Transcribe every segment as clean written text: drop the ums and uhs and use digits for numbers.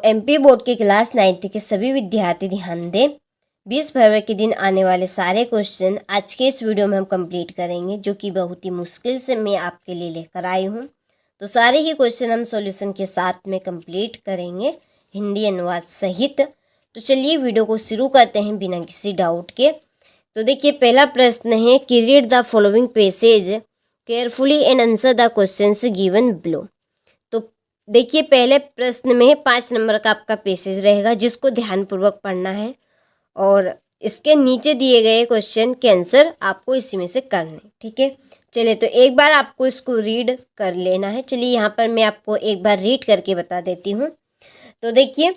MP board के class 9th के सभी विद्यार्थी ध्यान दें। 20 फरवरी के दिन आने वाले सारे क्वेश्चन आज के इस वीडियो में हम कंप्लीट करेंगे, जो कि बहुत ही मुश्किल से मैं आपके लिए लेकर आई हूँ। तो सारे ही क्वेश्चन हम सॉल्यूशन के साथ में कंप्लीट करेंगे, हिंदी अनुवाद सहित। तो चलिए वीडियो को शुरू करते हैं बिना किसी डाउट के। तो देखिए, पहला प्रश्न है कि read the following passage carefully and answer the questions given below. तो देखिए, पहले प्रश्न में 5 नंबर का आपका पैसेज रहेगा, जिसको ध्यानपूर्वक पढ़ना है और इसके नीचे दिए गए क्वेश्चन के आंसर आपको इसी में से करने, ठीक है। चलिए, तो एक बार आपको इसको रीड कर लेना है। चलिए, यहाँ पर मैं आपको एक बार रीड करके बता देती हूँ। तो देखिए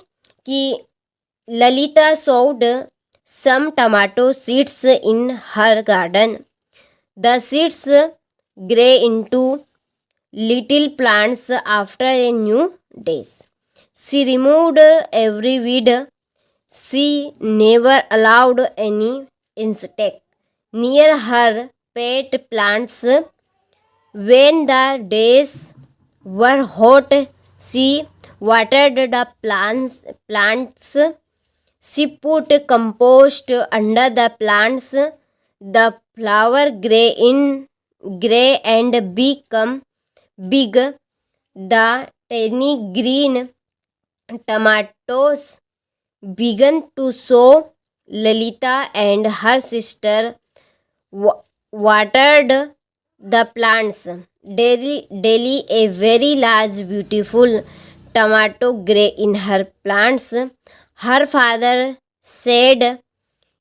कि Lalita sowed some tomato seeds in her garden. The seeds grew into little plants after a few days. She removed every weed. She never allowed any insect near her pet plants. When the days were hot, she watered the plants. She put compost under the plants. The flower grew and become big. The tiny green tomatoes began to show. Lalita and her sister watered the plants daily. A very large, beautiful tomato grew in her plants. Her father said,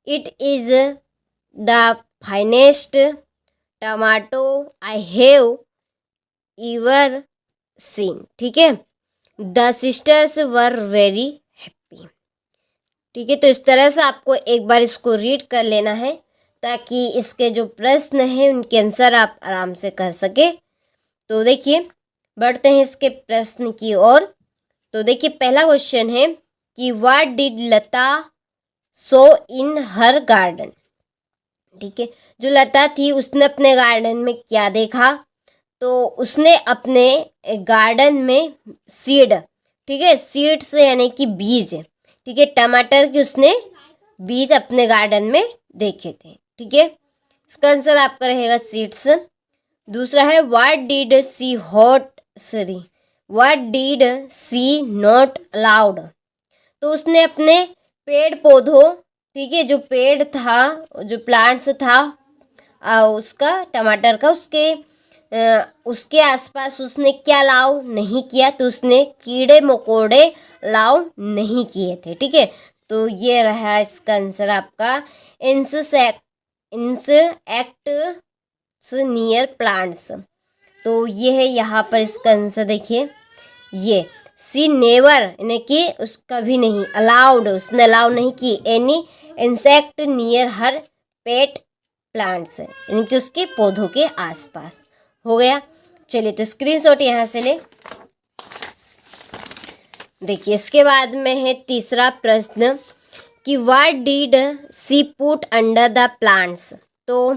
"It is the finest tomato I have ever seen." ठीक है। The sisters were very happy. ठीक है, तो इस तरह से आपको एक बार इसको रीड कर लेना है, ताकि इसके जो प्रश्न हैं उनके आंसर आप आराम से कर सके। तो देखिए, बढ़ते हैं इसके प्रश्न की ओर। तो देखिए, पहला क्वेश्चन है कि what did Lata so in her garden. ठीक है, जो लता थी उसने अपने गार्डन में क्या देखा? तो उसने अपने गार्डन में सीड, ठीक है, सीड्स यानी कि बीज, ठीक है, टमाटर के उसने बीज अपने गार्डन में देखे थे। ठीक है, इसका आंसर आपका रहेगा सीड्स। दूसरा है what did she not allowed. तो उसने अपने पेड़ पौधों, ठीक है, जो पेड़ था, जो प्लांट्स था उसका, टमाटर का, उसके आसपास उसने क्या अलाउ नहीं किया? तो उसने कीड़े मकोड़े अलाउ नहीं किए थे। ठीक है, तो ये रहा इसका आंसर आपका इंसेक्ट्स नियर प्लांट्स। तो ये है यहाँ पर इसका आंसर। देखिए, ये सी नेवर यानी कि उसका भी नहीं, अलाउड, उसने अलाउ नहीं की एनी इंसेक्ट नियर हर पेट प्लांट्स, यानी कि उसके पौधों के आसपास। हो गया। चलिए, तो स्क्रीनशॉट यहाँ से ले। देखिए, इसके बाद में है तीसरा प्रश्न कि what did she put under the plants. तो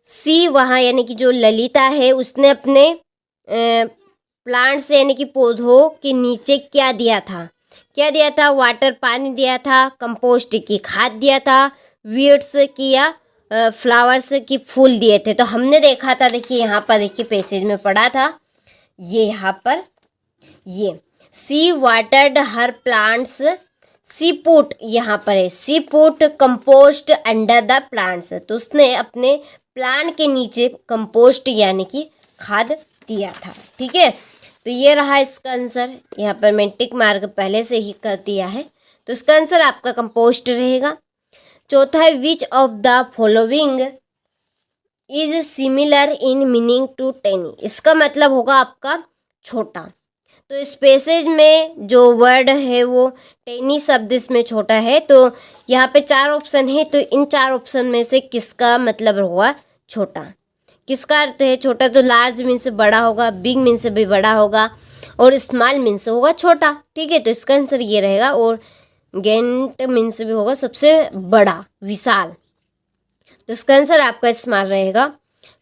सी वहाँ यानी कि जो ललिता है, उसने अपने प्लांट्स यानी कि पौधों के नीचे क्या दिया था? वाटर, पानी दिया था, कंपोस्ट की खाद दिया था, वीड्स की या फ्लावर्स की फूल दिए थे। तो हमने देखा था, देखिए यहाँ पर, देखिए पैसेज में पढ़ा था, ये यहाँ पर, ये she watered her plants, she put, यहाँ पर है she put compost under the plants. तो उसने अपने प्लांट के नीचे कंपोस्ट यानी कि खाद दिया था। ठीक है, तो ये रहा इसका आंसर। यहाँ पर मैं टिक मार्क पहले से ही कर दिया है, तो इसका आंसर आपका कंपोस्ट रहेगा। चौथा है which of the following is similar in meaning to teeny. इसका मतलब होगा आपका छोटा। तो इस पैसेज में जो वर्ड है वो टेनी शब्द इसमें छोटा है। तो यहाँ पे 4 ऑप्शन है, तो इन 4 ऑप्शन में से किसका मतलब होगा छोटा? किसका अर्थ है छोटा? तो लार्ज मीन्स बड़ा होगा, बिग मीन्स भी बड़ा होगा, और स्मॉल मीन्स होगा छोटा। ठीक है, तो इसका आंसर ये रहेगा। और गेंट मीन्स भी होगा सबसे बड़ा, विशाल। तो इसका आंसर आपका स्मॉल रहेगा।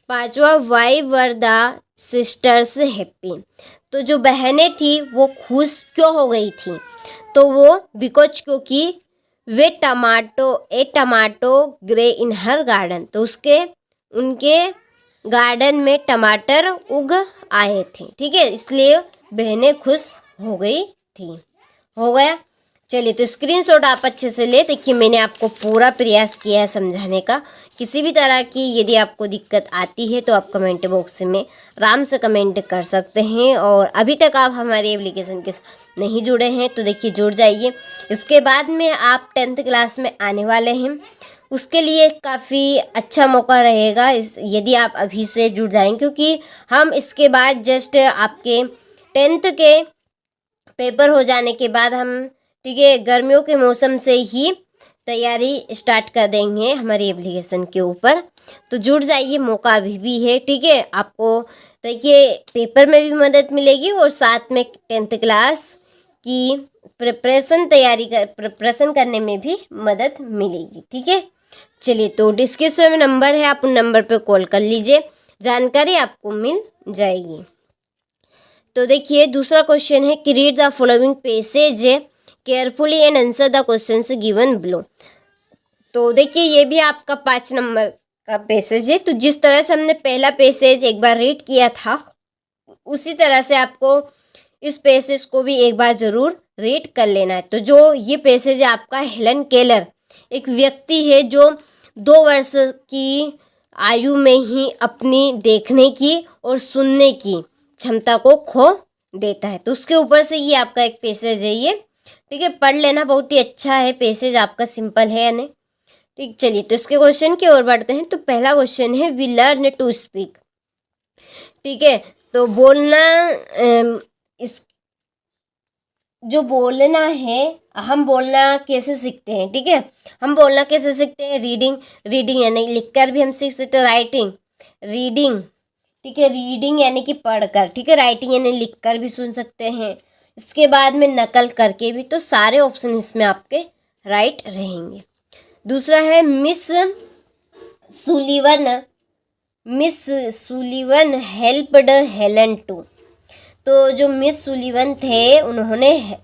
5वां why were the sisters happy. तो जो बहनें थी वो खुश क्यों हो गई थी? तो वो बिकॉज क्योंकि वे tomato grew in her garden, तो उनके गार्डन में टमाटर उग आए थे। ठीक है, इसलिए बहनें खुश हो गई थी। हो गया। चलिए, तो स्क्रीनशॉट आप अच्छे से ले। देखिए, मैंने आपको पूरा प्रयास किया है समझाने का। किसी भी तरह की यदि आपको दिक्कत आती है तो आप कमेंट बॉक्स में आराम से कमेंट कर सकते हैं। और अभी तक आप हमारे एप्लीकेशन के साथ नहीं जुड़े हैं तो देखिए जुड़ जाइए। इसके बाद में आप 10th क्लास में आने वाले हैं, उसके लिए काफ़ी अच्छा मौका रहेगा यदि आप अभी से जुड़ जाएं, क्योंकि हम इसके बाद जस्ट आपके 10th के पेपर हो जाने के बाद हम, ठीक है, गर्मियों के मौसम से ही तैयारी स्टार्ट कर देंगे हमारी एप्लीकेशन के ऊपर। तो जुड़ जाइए, मौका अभी भी है। ठीक है, आपको देखिए पेपर में भी मदद मिलेगी और साथ में 10th क्लास की प्रिपरेशन करने में भी मदद मिलेगी। ठीक है, चलिए, तो डिस्क्रिप्शन में नंबर है, आप उन नंबर पे कॉल कर लीजिए, जानकारी आपको मिल जाएगी। तो देखिए, दूसरा क्वेश्चन है कि read the following passage carefully and answer the questions given below. तो देखिए, ये भी आपका 5 नंबर का पैसेज है। तो जिस तरह से हमने पहला पैसेज एक बार रीड किया था, उसी तरह से आपको इस पैसेज को भी एक बार जरूर रीड कर लेना है। तो जो ये पैसेज है आपका, हेलन केलर एक व्यक्ति है जो 2 वर्ष की आयु में ही अपनी देखने की और सुनने की क्षमता को खो देता है। तो उसके ऊपर से ये आपका एक पैसेज है ये। ठीक है, पढ़ लेना, बहुत ही अच्छा है पैसेज आपका, सिंपल है यानी। ठीक, चलिए, तो इसके क्वेश्चन की ओर बढ़ते हैं। तो पहला क्वेश्चन है वी लर्न टू स्पीक। ठीक है, तो बोलना, इस जो बोलना है, हम बोलना कैसे सीखते हैं? ठीक है, हम बोलना कैसे सीखते हैं? रीडिंग यानी लिखकर भी हम सीख सकते हैं। रीडिंग, ठीक है, रीडिंग यानी कि पढ़कर। ठीक है, राइटिंग यानी लिखकर भी सुन सकते हैं। इसके बाद में नकल करके भी। तो सारे ऑप्शन इसमें आपके राइट रहेंगे। दूसरा है Miss Sullivan helped Helen to. तो जो मिस सुलीवन थे, उन्होंने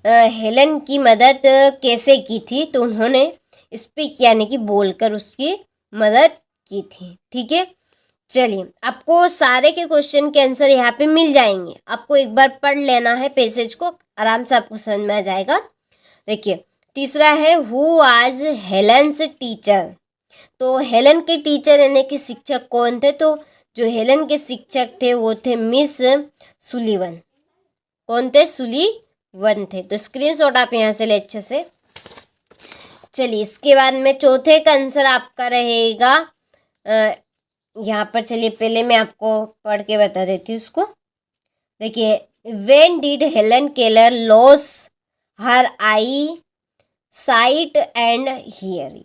हेलन की मदद कैसे की थी? तो उन्होंने स्पीक यानी कि बोलकर उसकी मदद की थी। ठीक है, चलिए, आपको सारे के क्वेश्चन के आंसर यहाँ पे मिल जाएंगे। आपको एक बार पढ़ लेना है पैसेज को, आराम से आपको समझ में आ जाएगा। देखिए, तीसरा है हु वाज हेलेन्स टीचर। तो हेलन के टीचर यानी कि शिक्षक कौन थे? तो जो हेलन के शिक्षक थे वो थे मिस सुलीवन। कौन थे? सुलीवन थे। तो स्क्रीनशॉट आप यहाँ से ले अच्छे से। चलिए, इसके बाद में चौथे का आंसर आपका रहेगा यहाँ पर। चलिए, पहले मैं आपको पढ़ के बता देती हूँ उसको। देखिए, when did Helen Keller loss her I site and hearing.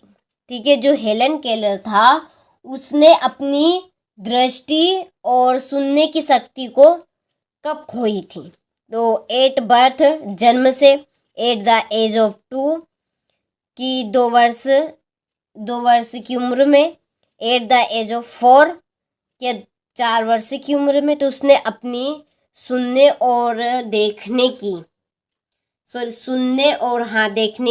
ठीक है, जो हेलन केलर था उसने अपनी दृष्टि और सुनने की शक्ति को कब खोई थी? तो एट बर्थ, जन्म से। एट द एज ऑफ 2 की 2 वर्ष की उम्र में। एट द एज ऑफ 4 के 4 वर्ष की उम्र में। तो उसने अपनी सुनने और देखने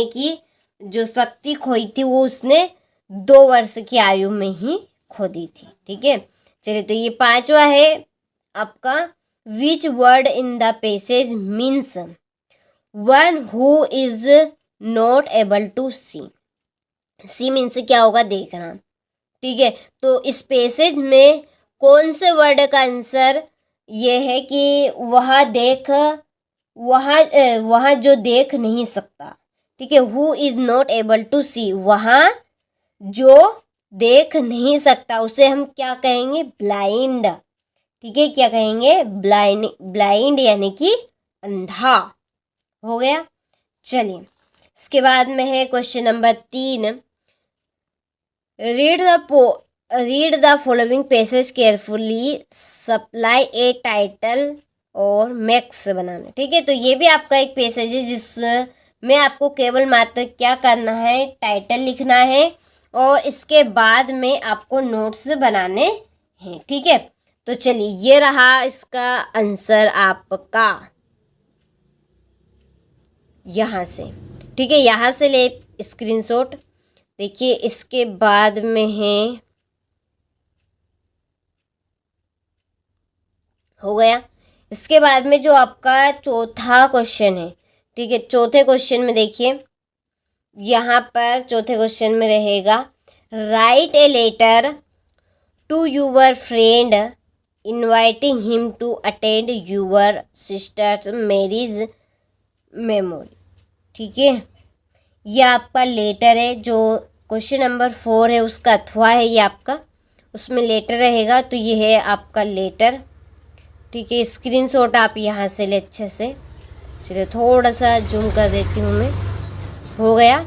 की जो शक्ति खोई थी वो उसने 2 वर्ष की आयु में ही खो दी थी। ठीक है, चलिए, तो ये 5वां है आपका which word in the passage means one who is not able to see. See means क्या होगा? देखना। ठीक है, तो इस पैसेज में कौन से वर्ड का आंसर ये है कि वहाँ जो देख नहीं सकता। ठीक है, who is not able to see, वहाँ जो देख नहीं सकता उसे हम क्या कहेंगे? ब्लाइंड। ठीक है, क्या कहेंगे? ब्लाइंड यानी कि अंधा। हो गया। चलिए, इसके बाद में है question number 3। Read the following passage carefully, supply A title और मैक्स बनाना। ठीक है, तो ये भी आपका एक पैसेज है जिसमें आपको केवल मात्र क्या करना है? टाइटल लिखना है और इसके बाद में आपको नोट्स बनाने हैं। ठीक है, तो चलिए ये रहा इसका आंसर आपका यहाँ से। ठीक है, यहाँ से ले स्क्रीनशॉट। देखिए इसके बाद में है, हो गया। इसके बाद में जो आपका चौथा क्वेश्चन है, ठीक है, चौथे क्वेश्चन में देखिए यहाँ पर चौथे क्वेश्चन में रहेगा write a letter to your friend inviting him to attend your sister's marriage memory. ठीक है, ये आपका लेटर है, जो क्वेश्चन नंबर 4 है उसका अथवा है ये आपका, उसमें लेटर रहेगा। तो ये है आपका लेटर। ठीक है, स्क्रीनशॉट आप यहाँ से ले अच्छे से। चलिए थोड़ा सा जूम कर देती हूँ मैं। हो गया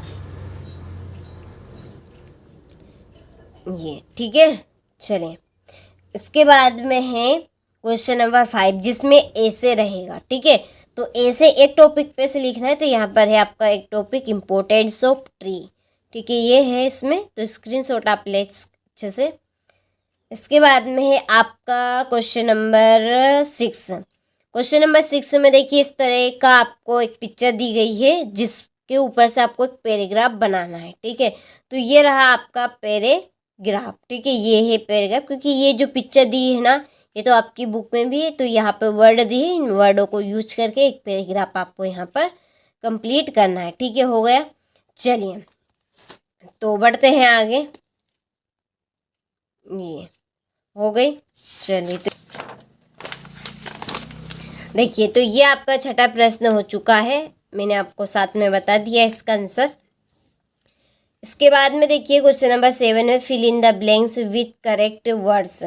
ये। ठीक है, चलिए इसके बाद में है क्वेश्चन नंबर 5, जिसमें ऐसे रहेगा। ठीक है, तो ऐसे एक टॉपिक पे से लिखना है। तो यहाँ पर है आपका एक टॉपिक इम्पोर्टेंस ऑफ ट्री। ठीक है, ये है इसमें, तो स्क्रीनशॉट आप ले अच्छे से। इसके बाद में है आपका क्वेश्चन नंबर 6। क्वेश्चन नंबर 6 में देखिए इस तरह का आपको एक पिक्चर दी गई है, जिसके ऊपर से आपको एक पैराग्राफ बनाना है। ठीक है, तो ये रहा आपका पैराग्राफ। ठीक है, ये है पैराग्राफ, क्योंकि ये जो पिक्चर दी है ना, ये तो आपकी बुक में भी है, तो यहाँ पे वर्ड दी है, इन वर्डों को यूज करके एक पैराग्राफ आपको यहाँ पर कंप्लीट करना है। ठीक है, हो गया। चलिए तो बढ़ते हैं आगे। ये हो गई। चलिए तो देखिए, तो ये आपका छठा प्रश्न हो चुका है, मैंने आपको साथ में बता दिया इसका आंसर। इसके बाद में देखिए क्वेश्चन नंबर 7 में fill in the blanks with correct words.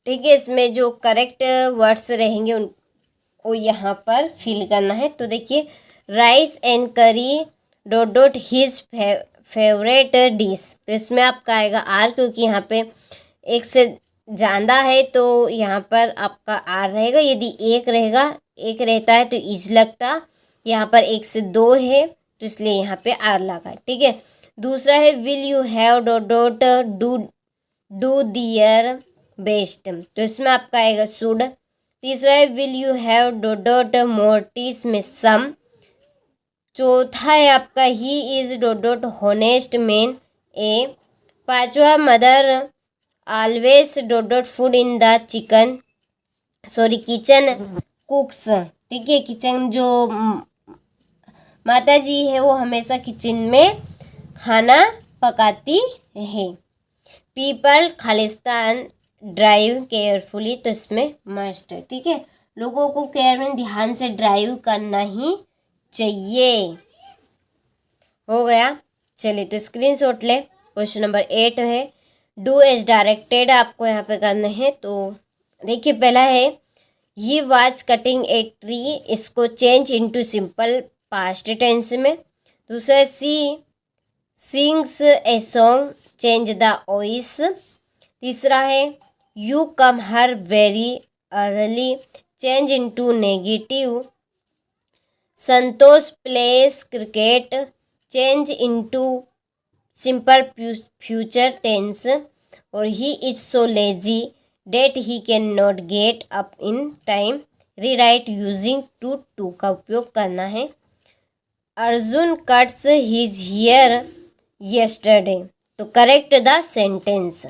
ठीक है, इसमें जो करेक्ट वर्ड्स रहेंगे उनको यहाँ पर फिल करना है। तो देखिए राइस एंड करी dot dot his favourite dish. तो इसमें आपका आएगा आर, क्योंकि यहाँ पे एक से ज़्यादा है तो यहाँ पर आपका आर रहेगा। यदि एक रहता है तो इज लगता। यहाँ पर 1 से 2 है तो इसलिए यहाँ पे आर लगा। ठीक है, दूसरा है will you have dot dot do their best. तो इसमें आपका आएगा शुड। तीसरा है will you have dot dot more tea में सम। चौथा है आपका he is dot dot honest man a. पांचवा mother always dot dot food in the kitchen cooks. ठीक है, किचन जो माता जी है वो हमेशा किचन में खाना पकाती है। People Khalistan drive carefully. तो इसमें मस्ट। ठीक है, लोगों को केयर में ध्यान से ड्राइव करना ही चाहिए। हो गया। चलिए तो स्क्रीनशॉट ले। क्वेश्चन नंबर 8 है डू एज डायरेक्टेड, आपको यहाँ पे करना है। तो देखिए पहला है he was cutting a tree, इसको change into simple past tense में। दूसरा she sings a song, change the voice. तीसरा है you come here very early, change into negative. Santosh plays cricket, change into simple future tense. और he is so lazy that he can not get up in time, rewrite using to का उपयोग करना है। Arjun cuts his hair yesterday, तो correct the sentence.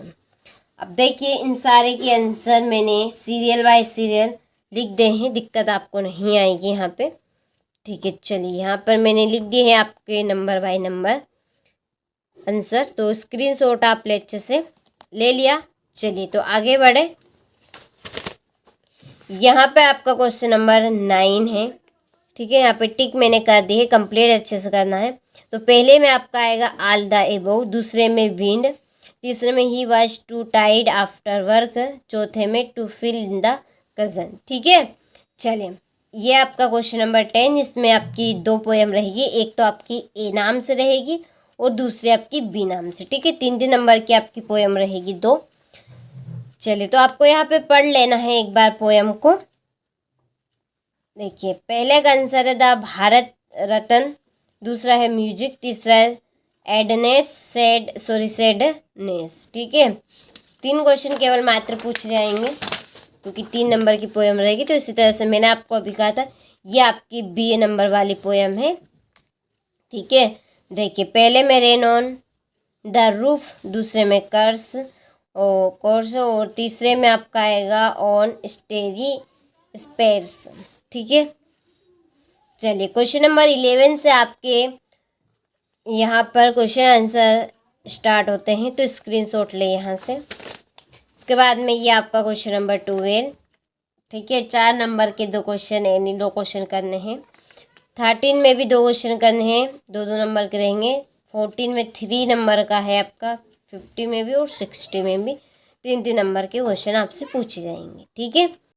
अब देखिए इन सारे के आंसर मैंने सीरियल बाय सीरियल लिख दे हैं, दिक्कत आपको नहीं आएगी यहाँ पे। ठीक है, चलिए यहाँ पर मैंने लिख दिए हैं आपके नंबर बाय नंबर आंसर। तो स्क्रीनशॉट आप अच्छे से ले लिया। चलिए तो आगे बढ़े। यहाँ पे आपका क्वेश्चन नंबर 9 है। ठीक है, यहाँ पे टिक मैंने कर दी है, कंप्लीट अच्छे से करना है। तो पहले में आपका आएगा ऑल द एबव, दूसरे में विंड, तीसरे में ही वाज टू टाइड आफ्टर वर्क, चौथे में to fill in the cousin. ठीक है, चलिए ये आपका क्वेश्चन नंबर 10, इसमें आपकी 2 पोएम रहेगी, एक तो आपकी ए नाम से रहेगी और दूसरी आपकी बी नाम से। ठीक है, 3 नंबर की आपकी पोएम रहेगी 2। चलिए तो आपको यहाँ पे पढ़ लेना है एक बार पोएम को। देखिए पहले का आंसर है द भारत रत्न, दूसरा है म्यूजिक, तीसरा है सैडनेस। ठीक है, 3 क्वेश्चन केवल मात्र पूछे जाएंगे। क्योंकि 3 नंबर की पोएम रहेगी। तो इसी तरह से मैंने आपको अभी कहा था ये आपकी बी नंबर वाली पोएम है, ठीक है। देखिए, पहले में रेन ऑन द रूफ, दूसरे में कोर्स और तीसरे में आपका आएगा ऑन स्टेरी स्पेयर्स, ठीक है। चलिए, क्वेश्चन नंबर 11 से आपके यहाँ पर क्वेश्चन आंसर स्टार्ट होते हैं, तो स्क्रीनशॉट ले यहाँ से। इसके बाद में ये आपका क्वेश्चन नंबर 12, ठीक है। 4 नंबर के 2 क्वेश्चन यानी 2 क्वेश्चन करने हैं। 13 में भी 2 क्वेश्चन करने हैं, 2-2 नंबर के रहेंगे। 14 में 3 नंबर का है आपका, 50 में भी और 60 में भी 3-3 नंबर के क्वेश्चन आपसे पूछे जाएंगे, ठीक है।